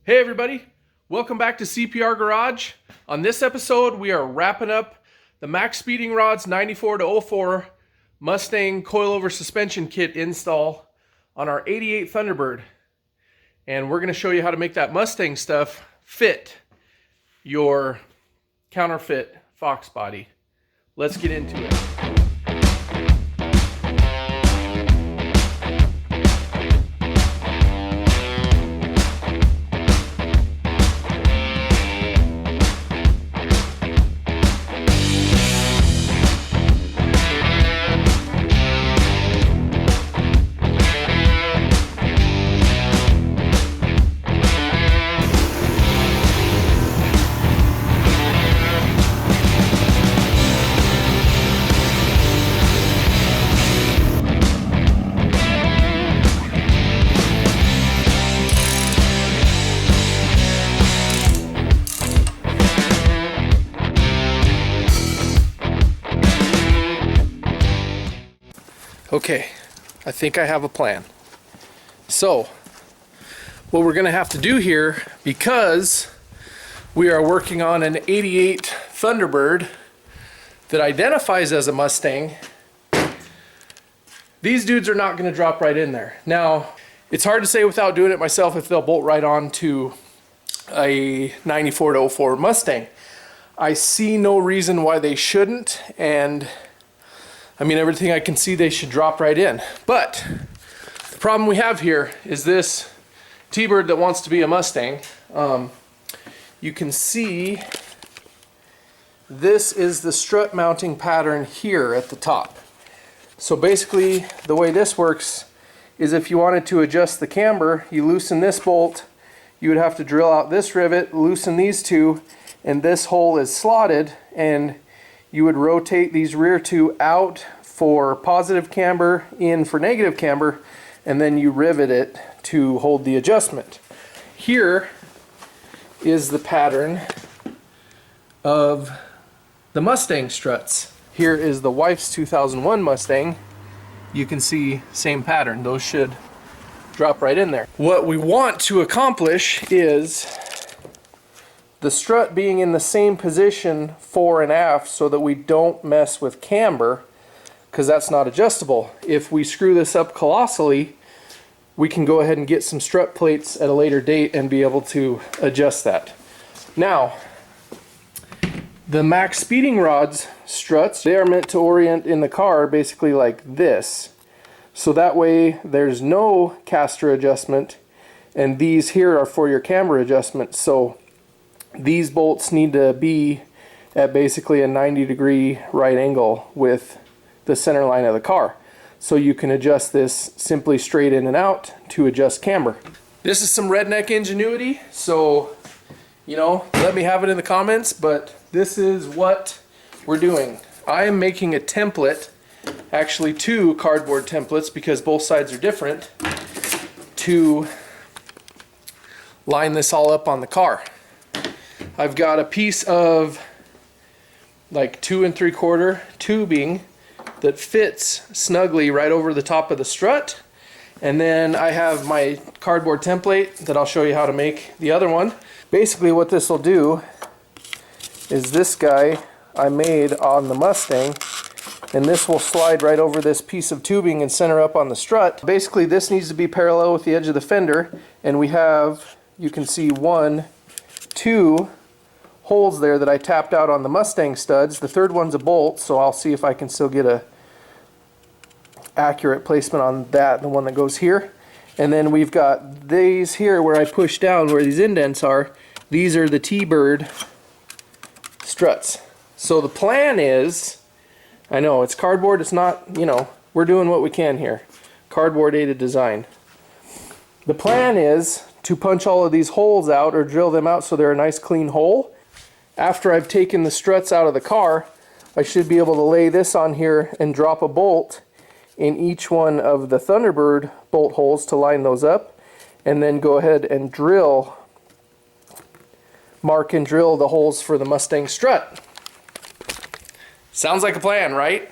Hey everybody, welcome back to CPR Garage. On this episode, we are wrapping up the MaxPeedingrods 94-04 Mustang coilover suspension kit install on our 88 Thunderbird. And we're going to show you how to make that Mustang stuff fit your counterfeit Fox body. Let's get into it. Okay, I think I have a plan. So, what we're gonna have to do here, because we are working on an 88 Thunderbird that identifies as a Mustang, these dudes are not gonna drop right in there. Now, it's hard to say without doing it myself if they'll bolt right on to a 94-04 Mustang. I see no reason why they shouldn't, and I mean, everything I can see, they should drop right in. But the problem we have here is this T-Bird that wants to be a Mustang. You can see this is the strut mounting pattern here at the top. So basically, the way this works is if you wanted to adjust the camber, you loosen this bolt, you would have to drill out this rivet, loosen these two, and this hole is slotted, and you would rotate these rear two out for positive camber, in for negative camber, and then you rivet it to hold the adjustment. Here is the pattern of the Mustang struts. Here is the wife's 2001 Mustang. You can see same pattern. Those should drop right in there. What we want to accomplish is the strut being in the same position fore and aft so that we don't mess with camber, because that's not adjustable. If we screw this up colossally, we can go ahead and get some strut plates at a later date and be able to adjust that. Now, the MaxPeedingrods struts, they are meant to orient in the car basically like this. So that way there's no caster adjustment, and these here are for your camber adjustment. So these bolts need to be at basically a 90-degree right angle with the center line of the car. So you can adjust this simply straight in and out to adjust camber. This is some redneck ingenuity, so you know, let me have it in the comments, but this is what we're doing. I am making a template, actually two cardboard templates because both sides are different, to line this all up on the car. I've got a piece of like 2 3/4 tubing that fits snugly right over the top of the strut, and then I have my cardboard template that I'll show you how to make the other one. Basically what this will do is this guy I made on the Mustang, and this will slide right over this piece of tubing and center up on the strut. Basically this needs to be parallel with the edge of the fender, and we have, you can see 1, 2 holes there that I tapped out on the Mustang studs. The third one's a bolt, so I'll see if I can still get a accurate placement on that, the one that goes here. And then we've got these here where I push down where these indents are. These are the T-Bird struts. So the plan is, I know it's cardboard, it's not, you know, we're doing what we can here. Cardboard aided design. The plan is to punch all of these holes out or drill them out so they're a nice clean hole. After I've taken the struts out of the car, I should be able to lay this on here and drop a bolt in each one of the Thunderbird bolt holes to line those up, and then go ahead and mark and drill the holes for the Mustang strut. Sounds like a plan, right?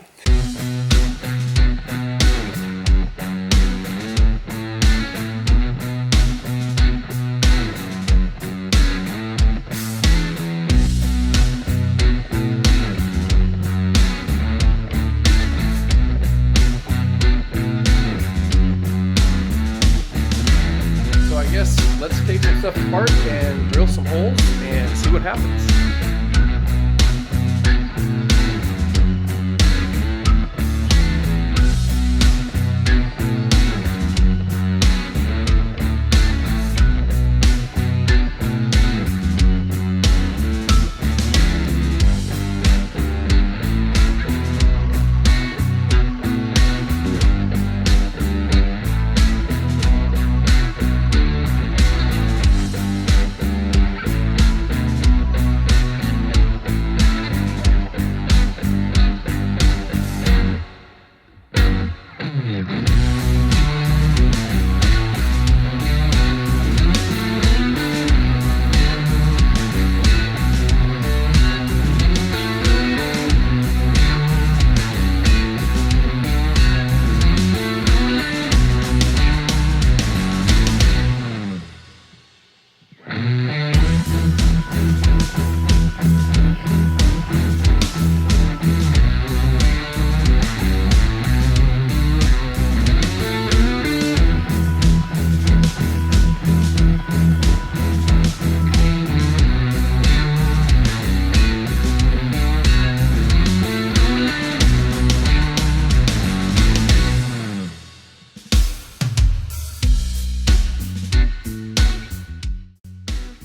let's take some stuff apart and drill some holes and see what happens.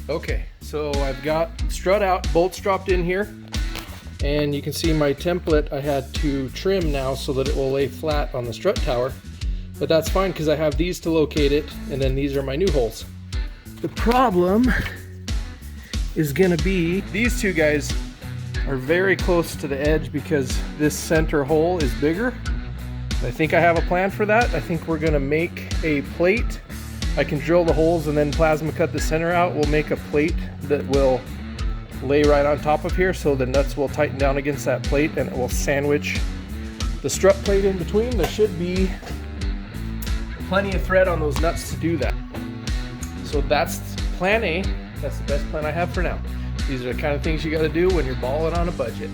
Okay, so I've got strut out, bolts dropped in here, and you can see my template I had to trim now so that it will lay flat on the strut tower, but that's fine because I have these to locate it, and then these are my new holes. The problem is gonna be these two guys are very close to the edge because this center hole is bigger. I think I have a plan for that. I think we're gonna make a plate. I can drill the holes and then plasma cut the center out. We'll make a plate that will lay right on top of here, so the nuts will tighten down against that plate and it will sandwich the strut plate in between. There should be plenty of thread on those nuts to do that. So that's plan A. That's the best plan I have for now. These are the kind of things you got to do when you're balling on a budget.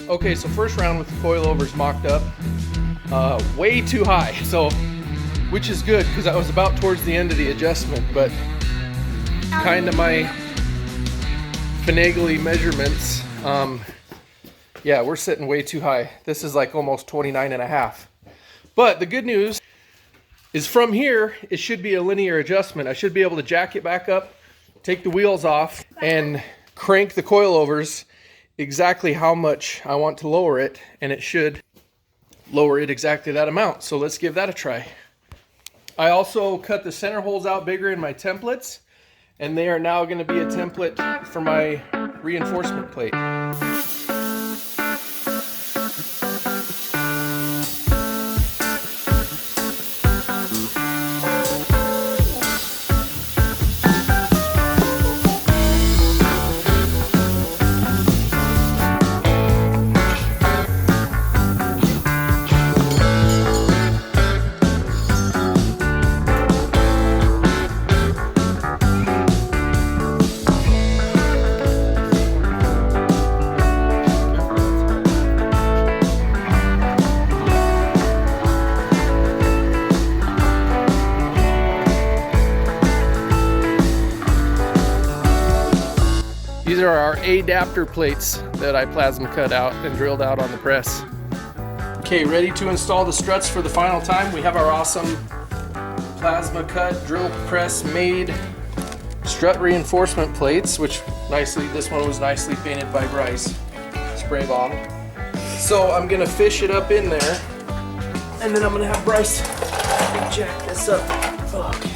Okay, so first round with the coilovers mocked up, way too high, so which is good because I was about towards the end of the adjustment, but kind of my finagly measurements, yeah, we're sitting way too high. This is like almost 29.5. But the good news is from here, it should be a linear adjustment. I should be able to jack it back up, take the wheels off, and crank the coilovers exactly how much I want to lower it, and it should lower it exactly that amount. So let's give that a try. I also cut the center holes out bigger in my templates, and they are now going to be a template for my reinforcement plate. These are our adapter plates that I plasma cut out and drilled out on the press. Okay, ready to install the struts for the final time. We have our awesome plasma cut, drill press made strut reinforcement plates, which this one was nicely painted by Bryce, spray bomb. So I'm gonna fish it up in there, and then I'm gonna have Bryce jack this up. Okay.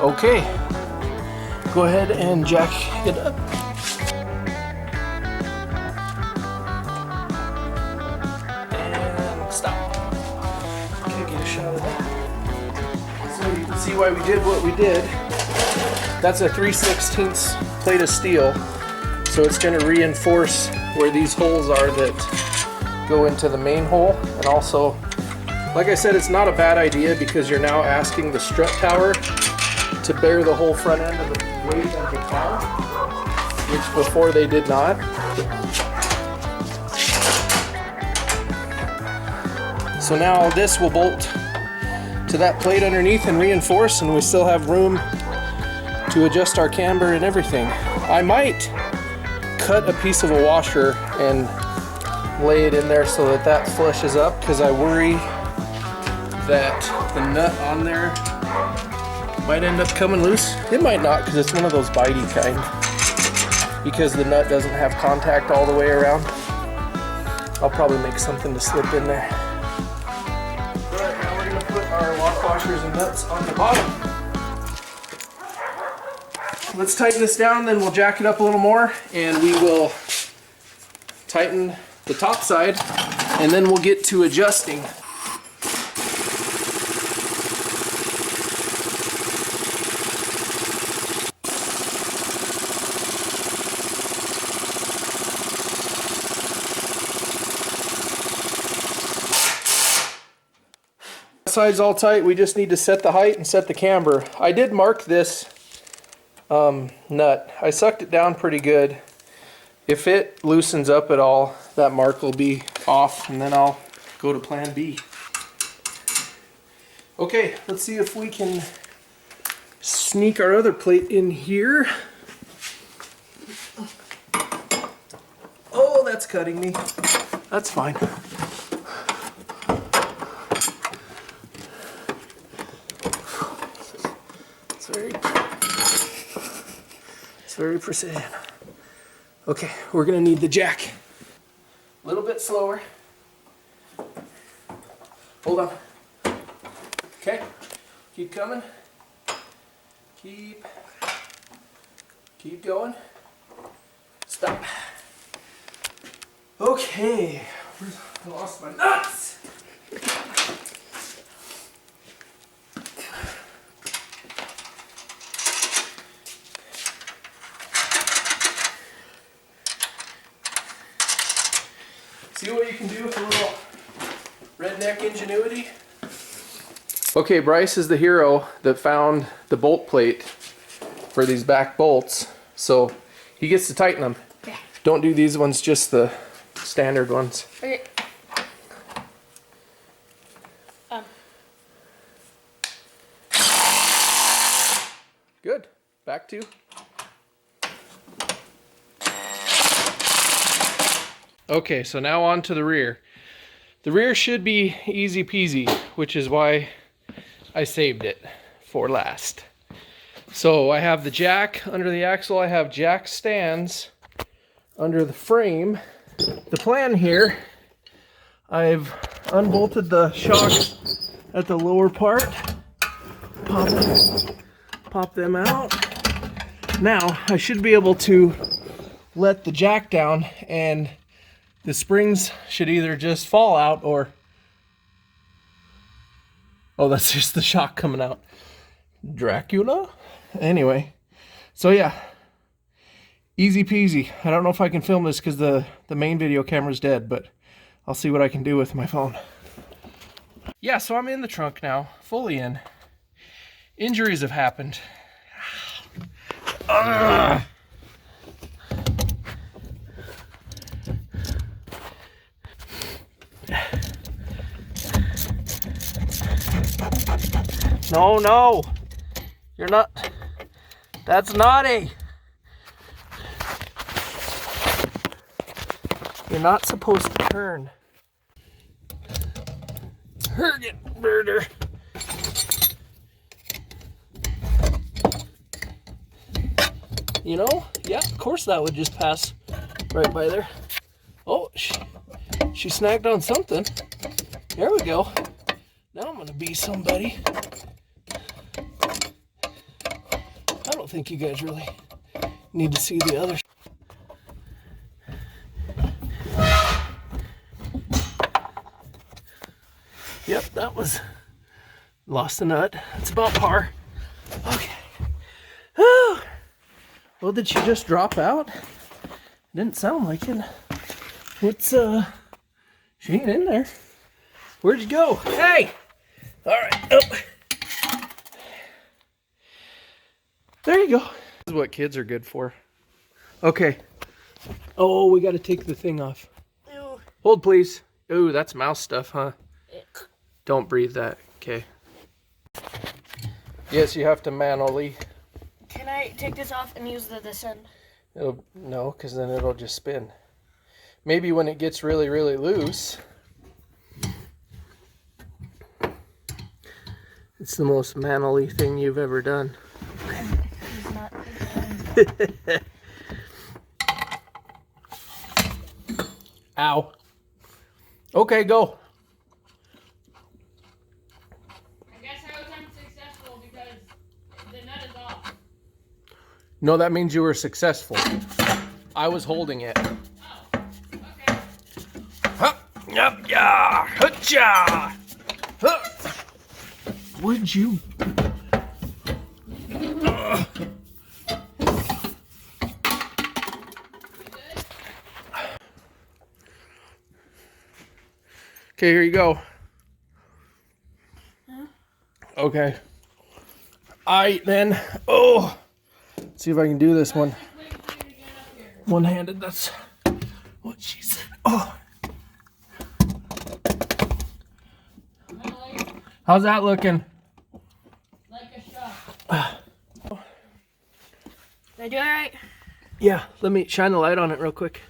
Okay, go ahead and jack it up. And stop. Okay, get a shot of that. So you can see why we did what we did. That's a 3/16 plate of steel. So it's going to reinforce where these holes are that go into the main hole. And also, like I said, it's not a bad idea because you're now asking the strut tower to bear the whole front end of the weight of the car, which before they did not. So now this will bolt to that plate underneath and reinforce, and we still have room to adjust our camber and everything. I might cut a piece of a washer and lay it in there so that that flushes up, because I worry that the nut on there might end up coming loose. It might not, because it's one of those bitey kind, because the nut doesn't have contact all the way around. I'll probably make something to slip in there. Alright, now we're going to put our lock washers and nuts on the bottom. Let's tighten this down, then we'll jack it up a little more, and we will tighten the top side, and then we'll get to adjusting. Side's all tight. We just need to set the height and set the camber. I did mark this nut. I sucked it down pretty good. If it loosens up at all, that mark will be off, and then I'll go to plan B. Okay, let's see if we can sneak our other plate in here. Oh, that's cutting me. That's fine. It's very precision. Okay, we're gonna need the jack. A little bit slower. Hold on. Okay, keep coming. Keep going. Stop. Okay, I lost my nuts. See what you can do with a little redneck ingenuity? Okay, Bryce is the hero that found the bolt plate for these back bolts, so he gets to tighten them. Yeah. Don't do these ones, just the standard ones. Okay. Good. Back to. Okay, so now on to the rear. The rear should be easy peasy, which is why I saved it for last. So I have the jack under the axle, I have jack stands under the frame. The plan here, I've unbolted the shocks at the lower part, pop them out. Now I should be able to let the jack down, and the springs should either just fall out or... Oh, that's just the shock coming out. Dracula? Anyway, so yeah, easy peasy. I don't know if I can film this because the main video camera's dead, but I'll see what I can do with my phone. Yeah, so I'm in the trunk now, fully in. Injuries have happened. Ugh. No, no, you're not, that's naughty. You're not supposed to turn. Herget birder. You know, yeah, of course that would just pass right by there. Oh, she snagged on something. There we go. Now I'm gonna be somebody. think you guys really need to see the other. Yep, that was lost a nut. It's about par. Okay. Whew. Well, did she just drop out? Didn't sound like it. What's she ain't in there. Where'd you go? Hey! Alright. Oh. There you go. This is what kids are good for. Okay. Oh, we gotta take the thing off. Ew. Hold, please. Ooh, that's mouse stuff, huh? Don't breathe that. Okay. Yes, you have to manually. Can I take this off and use this end? No, because then it'll just spin. Maybe when it gets really, really loose. It's the most manly thing you've ever done. Ow. Okay, go. I guess I was unsuccessful because the nut is off. No, that means you were successful. I was holding it. Oh, okay. Huh. Yup, yeah. Hutcha. Huh. Would you? Okay, here you go. Huh? Okay. Then. Oh. Let's see if I can do this one. One-handed. That's what she said. Oh. How's that looking? Like a shot. Did I do it right? Yeah. Let me shine the light on it real quick.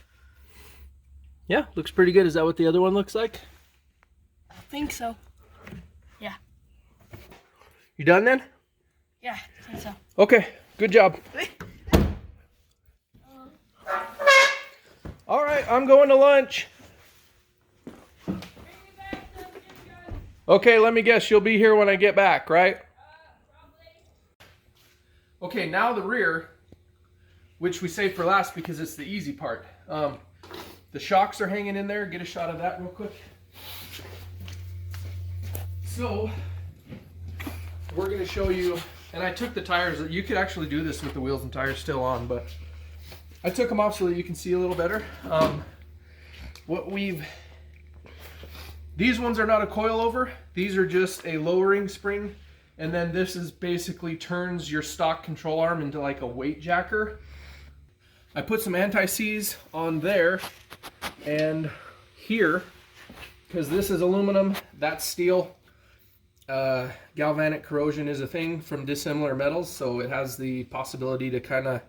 Yeah, looks pretty good. Is that what the other one looks like? I think so. Yeah. You done then? Yeah, I think so. Okay, good job. All right, I'm going to lunch. Okay, let me guess, you'll be here when I get back, right? Okay, now the rear, which we saved for last because it's the easy part. The shocks are hanging in there. Get a shot of that real quick. So, we're going to show you, and I took the tires. You could actually do this with the wheels and tires still on, but I took them off so that you can see a little better. These ones are not a coilover. These are just a lowering spring, and then this is basically turns your stock control arm into like a weight jacker. I put some anti-seize on there and here, because this is aluminum, that's steel. Galvanic corrosion is a thing from dissimilar metals, so it has the possibility to kind of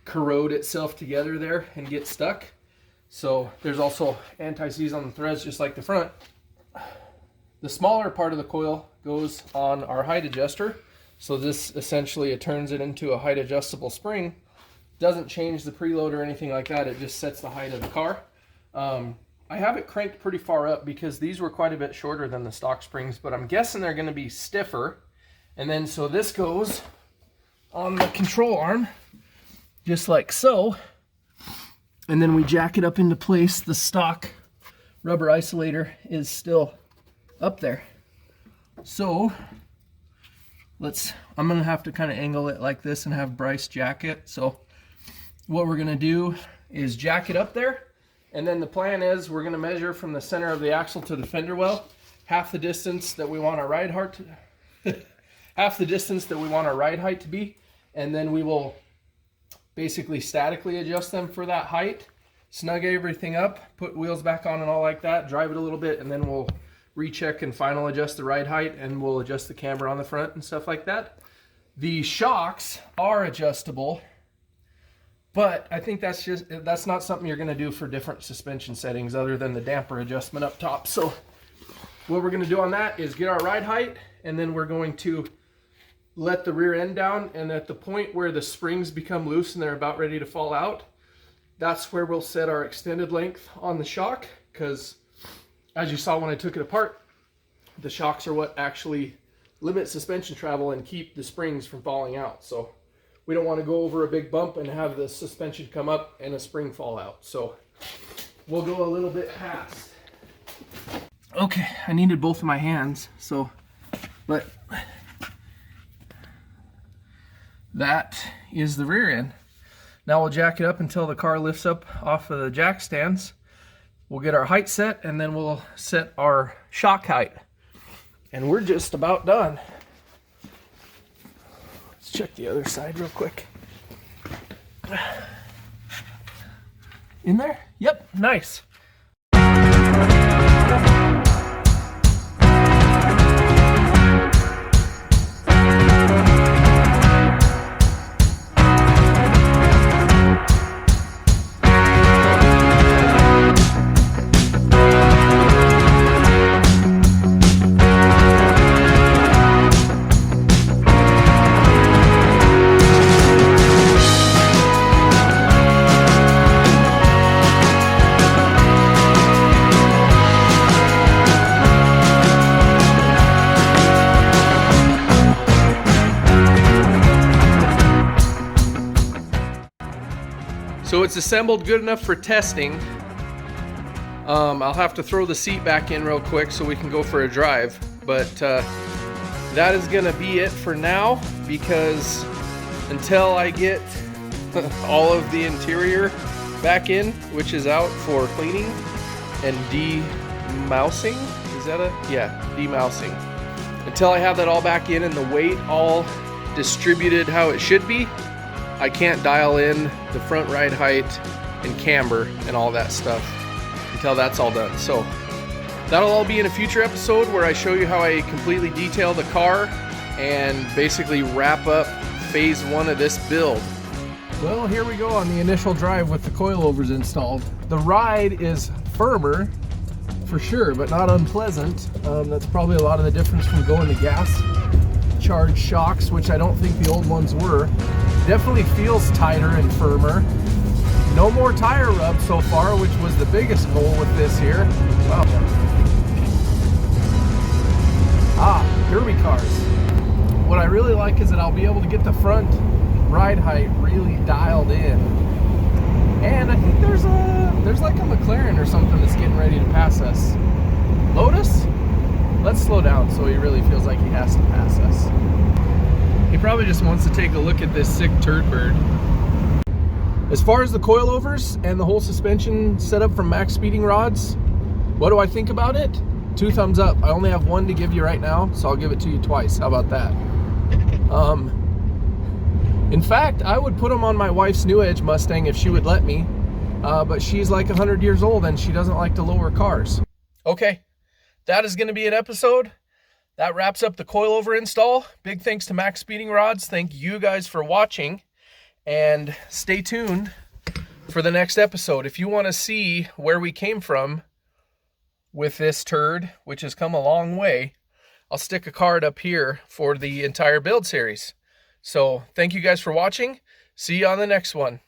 corrode itself together there and get stuck. So there's also anti-seize on the threads just like the front. The smaller part of the coil goes on our height adjuster. So this essentially, it turns it into a height adjustable spring. Doesn't change the preload or anything like that. It just sets the height of the car. I have it cranked pretty far up because these were quite a bit shorter than the stock springs, but I'm guessing they're going to be stiffer. And then so this goes on the control arm, just like so. And then we jack it up into place. The stock rubber isolator is still up there. So I'm gonna have to kind of angle it like this and have Bryce jack it. So what we're gonna do is jack it up there, and then the plan is we're gonna measure from the center of the axle to the fender well, half the distance that we want our ride height to be, and then we will basically statically adjust them for that height, snug everything up, put wheels back on and all like that, drive it a little bit, and then we'll recheck and final adjust the ride height, and we'll adjust the camber on the front and stuff like that. The shocks are adjustable, but I think that's not something you're going to do for different suspension settings other than the damper adjustment up top. So what we're going to do on that is get our ride height, and then we're going to let the rear end down, and at the point where the springs become loose and they're about ready to fall out, that's where we'll set our extended length on the shock, because as you saw when I took it apart, the shocks are what actually limit suspension travel and keep the springs from falling out. So we don't want to go over a big bump and have the suspension come up and a spring fall out. So we'll go a little bit past. Okay, I needed both of my hands, but that is the rear end. Now we'll jack it up until the car lifts up off of the jack stands. We'll get our height set, and then we'll set our shock height. And we're just about done. Let's check the other side real quick. In there? Yep, nice. So it's assembled good enough for testing. I'll have to throw the seat back in real quick so we can go for a drive. But that is gonna be it for now, because until I get all of the interior back in, which is out for cleaning and demousing, is that demousing. Until I have that all back in and the weight all distributed how it should be, I can't dial in the front ride height and camber and all that stuff until that's all done. So that'll all be in a future episode where I show you how I completely detail the car and basically wrap up phase 1 of this build. Well, here we go on the initial drive with the coilovers installed. The ride is firmer for sure, but not unpleasant. That's probably a lot of the difference from going to gas charged shocks, which I don't think the old ones were. Definitely feels tighter and firmer. No more tire rub so far, which was the biggest goal with this here. Wow. Derby cars. What I really like is that I'll be able to get the front ride height really dialed in. And I think there's like a McLaren or something that's getting ready to pass us. Lotus? Let's slow down so he really feels like he has to pass us. He probably just wants to take a look at this sick turdbird. As far as the coilovers and the whole suspension setup from MaxPeedingrods, what do I think about it? 2 thumbs up. I only have 1 to give you right now, so I'll give it to you twice. How about that? In fact, I would put them on my wife's New Edge Mustang if she would let me, but she's like 100 years old and she doesn't like to lower cars. Okay, that is going to be an episode. That wraps up the coilover install. Big thanks to MaxPeedingrods. Thank you guys for watching, and stay tuned for the next episode. If you want to see where we came from with this turd, which has come a long way, I'll stick a card up here for the entire build series. So thank you guys for watching. See you on the next one.